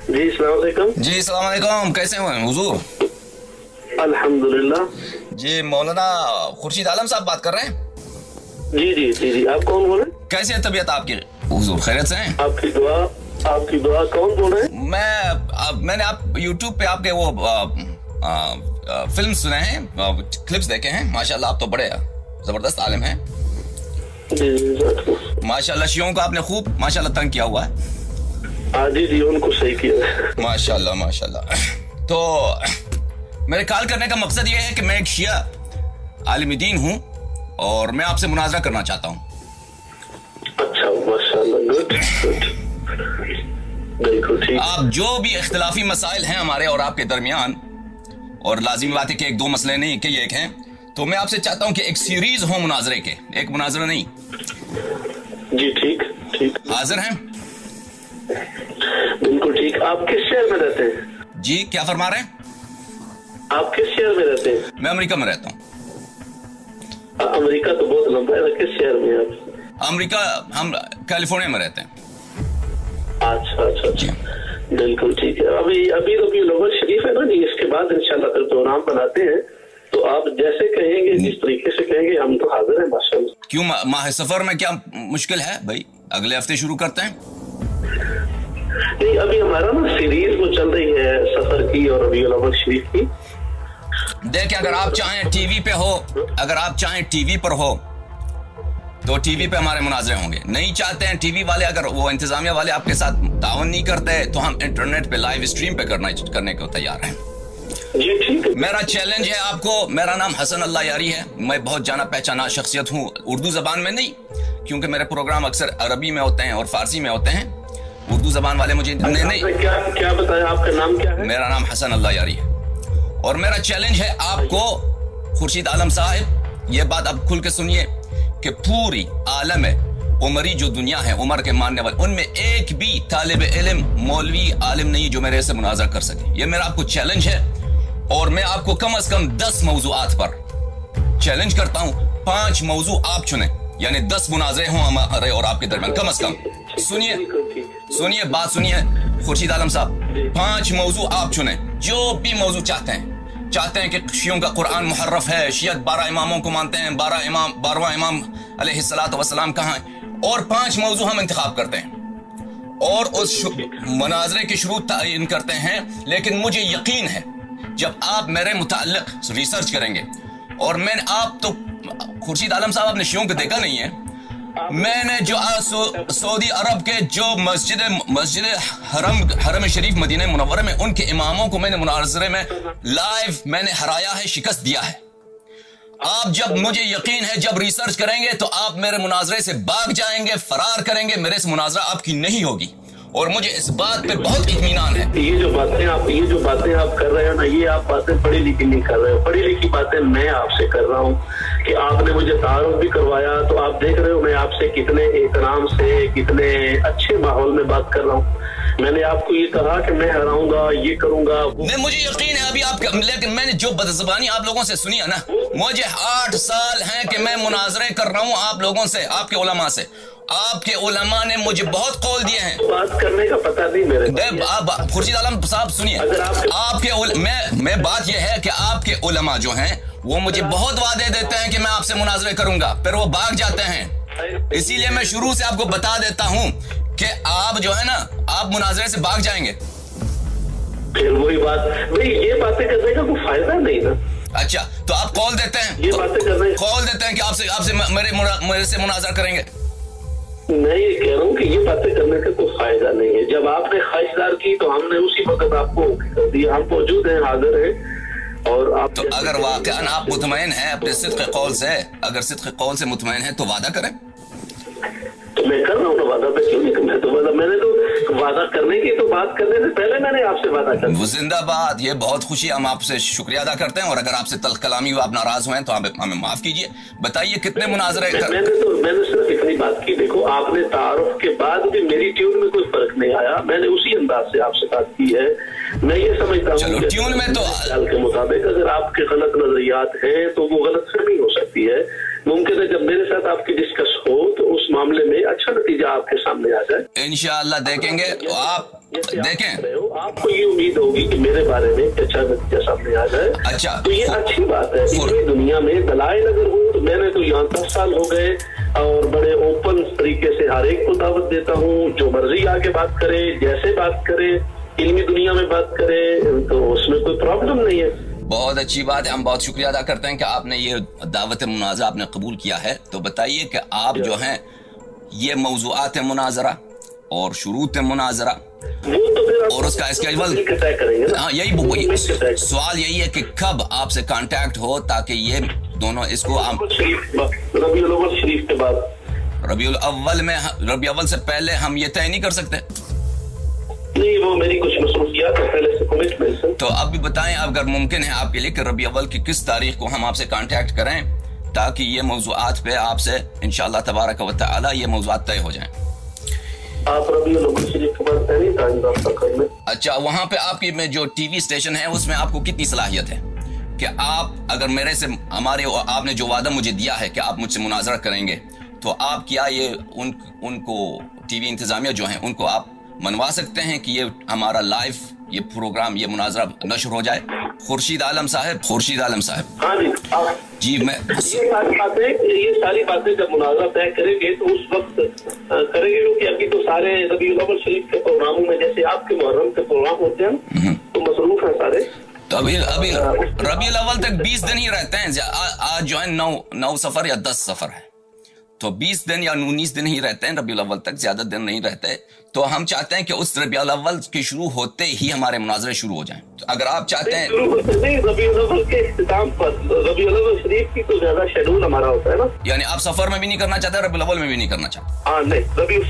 जी अस्सलाम वालेकुम। जी अस्सलाम वालेकुम, कैसे हैं हुजूर? अल्हम्दुलिल्लाह। जी मौलाना खुर्शीद आलम साहब बात कर रहे हैं? जी जी जी जी, आप कौन बोल रहे हैं? कैसी है तबीयत आपकी हुजूर, खैरियत से हैं? आपकी दुआ कौन बोल रहे हैं? मैंने आप YouTube पे आपके वो फिल्म सुने हैं, क्लिप्स देखे हैं। माशाल्लाह आप तो बड़े जबरदस्त आलिम हैं। जी जी माशाल्लाह शियों को आपने खूब माशाल्लाह तंग किया हुआ है। जी जी, उनको सही किया। माशाल्लाह माशाल्लाह। तो मेरे कॉल करने का मकसद ये है कि मैं एक शिया आलिम दीन हूँ और मैं आपसे मुनाजरा करना चाहता हूँ। अच्छा, माशाल्लाह, गुड गुड, बिल्कुल ठीक। आप जो भी इख्तिलाफी मसाइल हैं हमारे और आपके दरमियान, और लाजिमी बात है कि एक दो मसले नहीं कि एक हैं, तो मैं आपसे चाहता हूँ कि एक सीरीज हो मुनाजरे के, एक मुनाजरा नहीं। जी ठीक ठीक, हाजिर हैं? बिल्कुल ठीक। आप किस शहर में रहते हैं? जी क्या फरमा रहे हैं? आप किस शहर में रहते हैं? मैं अमेरिका में रहता हूँ। अमेरिका तो बहुत लंबा है, किस शहर में आप? अमेरिका, हम कैलिफोर्निया में रहते हैं। अच्छा अच्छा अच्छा, बिल्कुल ठीक है। अभी अभी रबीउल अव्वल शरीफ है ना जी, इसके बाद इंशाल्लाह फिर प्रोग्राम बनाते हैं, तो आप जैसे कहेंगे, जिस तरीके से कहेंगे, हम तो हाजिर हैं माशाल्लाह। क्यों माह सफर में क्या मुश्किल है भाई? अगले हफ्ते शुरू करते हैं। नहीं, अभी हमारा ना सीरीज वो चल रही है सफर की और रबीउल अव्वल शरीफ की। देखिए, अगर आप चाहें टीवी पे हो, अगर आप चाहें टीवी पर हो तो टीवी पे हमारे मुनाजरे होंगे। नहीं चाहते हैं टीवी वाले, अगर वो इंतजामिया वाले आपके साथ तावन नहीं करते, तो हम इंटरनेट पे लाइव स्ट्रीम पे करने को तैयार हैं। जी ठीक है। मेरा चैलेंज है आपको, मेरा नाम हसन अल्लाह यारी है, मैं बहुत जाना पहचाना शख्सियत हूँ, उर्दू जबान में नहीं, क्योंकि मेरे प्रोग्राम अक्सर अरबी में होते हैं और फारसी में होते हैं। उर्दू जबान वाले मुझे नहीं। क्या बताया, आपका नाम क्या है? मेरा नाम हसन अल्लाह यारी है और मेरा चैलेंज है आपको, खुर्शीद आलम साहब, ये बात आप खुल के सुनिए कि पूरी आलम उमरी जो दुनिया है, उमर के मानने वाले, उनमें एक भी तालिब इल्म, मौलवी, आलिम नहीं जो मेरे से मुनाजरा कर सके। ये मेरा आपको चैलेंज है और मैं आपको कम से कम 10 मौजूआत पर चैलेंज करता हूँ। 5 मौजू आप चुने, यानी 10 मुनाजरे हों हमारे और आपके दरमियान, कम से कम। सुनिए बात सुनिए खुर्शीद आलम साहब, 5 मौजू आप चुने, जो भी मौजू चाहते हैं कि शियों का कुरान मुहर्रफ है, शियत 12 इमामों को मानते हैं, 12वां इमाम अलैहिस्सलातु वस्सलाम कहाँ है, और 5 मौजू हम इंतखाब करते हैं और उस मुनाजरे की शुरू तयन करते हैं। लेकिन मुझे यकीन है जब आप मेरे मुताल्लिक रिसर्च करेंगे, और मैंने, आप तो खुर्शीद आलम साहब आपने शियों को देखा नहीं है, मैंने जो सऊदी अरब के जो मस्जिद हरम शरीफ मदीना मुनव्वरा में उनके इमामों को मैंने मुनाजरे में लाइव मैंने हराया है, शिकस्त दिया है। आप जब, मुझे यकीन है, जब रिसर्च करेंगे तो आप मेरे मुनाजरे से भाग जाएंगे, फरार करेंगे, मेरे से मुनाजरा आपकी नहीं होगी, और मुझे इस बात पे बहुत इत्मीनान है। ये जो बातें आप कर रहे हो ना, ये आप बातें पढ़ी लिखी नहीं कर रहे हो। पढ़ी लिखी बातें मैं आपसे कर रहा हूँ कि आपने मुझे तारुफ भी करवाया, तो आप देख रहे हो मैं आपसे कितने एहतराम से, कितने अच्छे माहौल में बात कर रहा हूँ। मैंने आपको ये कहा कि मैं हराऊंगा, ये करूंगा। नहीं, मुझे यकीन है अभी आप, लेकिन मैंने जो बदज़बानी आप लोगों से सुनी है ना, मुझे 8 साल हैं कि मैं मुनाजरे कर रहा हूँ आप लोगों से, आपके उलमा से। आपके उलमा ने मुझे बहुत कौल दिए हैं। बात करने का पता नहीं मेरे। आप खुर्शीद आलम साहब सुनिए, मैं बात यह है कि आपके उलमा जो हैं वो मुझे बहुत वादे देते हैं कि मैं आपसे मुनाजरे करूंगा, फिर वो भाग जाते हैं। इसीलिए मैं शुरू से आपको बता देता हूँ कि आप जो है ना, आप मुनाजरे से भाग जाएंगे। फिर वही बात, भाई ये बातें करने का कोई फायदा नहीं ना। अच्छा, तो आप कॉल देते हैं, ये बातें करने, कॉल देते हैं कि आपसे मेरे से मुनाजरा करेंगे। मैं ये कह रहा हूँ कि ये बातें करने का कोई फायदा नहीं है। जब आपने ख्वाहिशदार की तो हमने उसी वक्त आपको कर दिया। हम मौजूद हैं, हाजिर हैं, और आप तो अगर वाकई आप मुतमईन हैं अपने सिद्क़ कौल से, अगर सिद्क़ कौल से मुतमईन हैं तो वादा करें। तो मैं कर रहा हूँ ना वादा, मैं क्यों नहीं? मैंने तो वादा करने की तो बात करने से पहले मैंने आपसे वादा कर दिया। जिंदाबाद, ये बहुत खुशी, हम आपसे शुक्रिया अदा करते हैं, और अगर आपसे तल्ख कलामी हुआ, आप नाराज हुए हैं तो हमें माफ कीजिए। बताइए कितने मुनाजरे मैंने सिर्फ इतनी बात की। देखो, आपने तारुफ के बाद भी मेरी ट्यून में कोई फर्क नहीं आया, मैंने उसी अंदाज से आपसे बात की है। मैं ये समझता हूँ ट्यून में तो के मुताबिक अगर आपके गलत नजरियात हैं तो वो गलत फहमी हो सकती है। मुमकिन है जब मेरे साथ आपकी डिस्कस हो तो उस मामले में अच्छा नतीजा आपके सामने आ जाए। इंशाअल्लाह देखेंगे। आप देखें, आपको ये उम्मीद होगी कि मेरे बारे में अच्छा नतीजा सामने आ जाए। अच्छा, तो ये अच्छी बात है। पूरी दुनिया में दलाइल अगर हो तो मैंने तो यहाँ 10 साल हो गए और बड़े ओपन तरीके से हर एक को दावत देता हूँ, जो मर्जी आके बात करे, जैसे बात करे, इल्मी दुनिया में बात करे, तो उसमें कोई प्रॉब्लम नहीं है। बहुत अच्छी बात है, हम बहुत शुक्रिया अदा करते हैं कि आपने ये दावत मुनाजरा आपने कबूल किया है। तो बताइए कि आप जो हैं ये मौज़ूआत मुनाजरा और शुरूत मुनाजरा और उसका स्केड्यूल, हाँ यही सवाल यही है कि कब आपसे कांटेक्ट हो ताकि ये दोनों इसको रबीउल अव्वल शरीफ के बाद, रबीउल अव्वल से पहले हम ये तय नहीं कर सकते? नहीं, वो मेरी कुछ मसरूफियात है पहले से कमिटमेंट्स हैं। तो अब भी बताएं अगर मुमकिन है आपके लिए कि रबीउल अव्वल की किस तारीख को हम आपसे कांटेक्ट करें ताकि ये मौज़ूआत पे आपसे इंशाअल्लाह तबारक व तआला ये मौज़ूआत तय हो जाएं। आप रबीउल अव्वल शरीफ के बाद एनी टाइम राब्ता कर लें। अच्छा, वहाँ पे आपकी में जो टीवी स्टेशन है उसमें आपको कितनी सलाहियत है कि आप अगर मेरे से आपने जो वादा मुझे दिया है कि आप मुझसे मुनाजरा करेंगे, तो आप क्या ये उनको टीवी इंतजामिया जो है उनको आप मनवा सकते हैं कि ये हमारा लाइव ये प्रोग्राम ये मुनाजरा नशर हो जाए? खुर्शीद आलम साहब, हाँ जी मैं ये सारी बातें जब मुनाजरा तय करेंगे तो उस वक्त करेंगे, क्योंकि अभी तो सारे रबीउल अव्वल शरीफ के प्रोग्रामों में जैसे आपके मुहर्रम के प्रोग्राम होते हैं तो मसरूफ है सारे। तो अभी रबीउल अव्वल तक 20 दिन ही रहते हैं। आज जो है 9 सफर या 10 सफर है, तो 20 दिन या 19 दिन ही रहते हैं रबीउल अव्वल तक, ज्यादा दिन नहीं रहते। तो हम चाहते हैं कि उस रबीउल अव्वल के शुरू होते ही हमारे मुनाजरे शुरू हो जाएं। तो अगर आप चाहते हैं रबीउल अव्वल के इख्तिताम पर रबीउल अव्वल शरीफ की तो ज्यादा शेड्यूल हमारा होता है ना, यानी आप सफर में भी नहीं करना चाहते, रबीउल अव्वल में भी नहीं करना चाहते? हाँ नहीं, रबीउल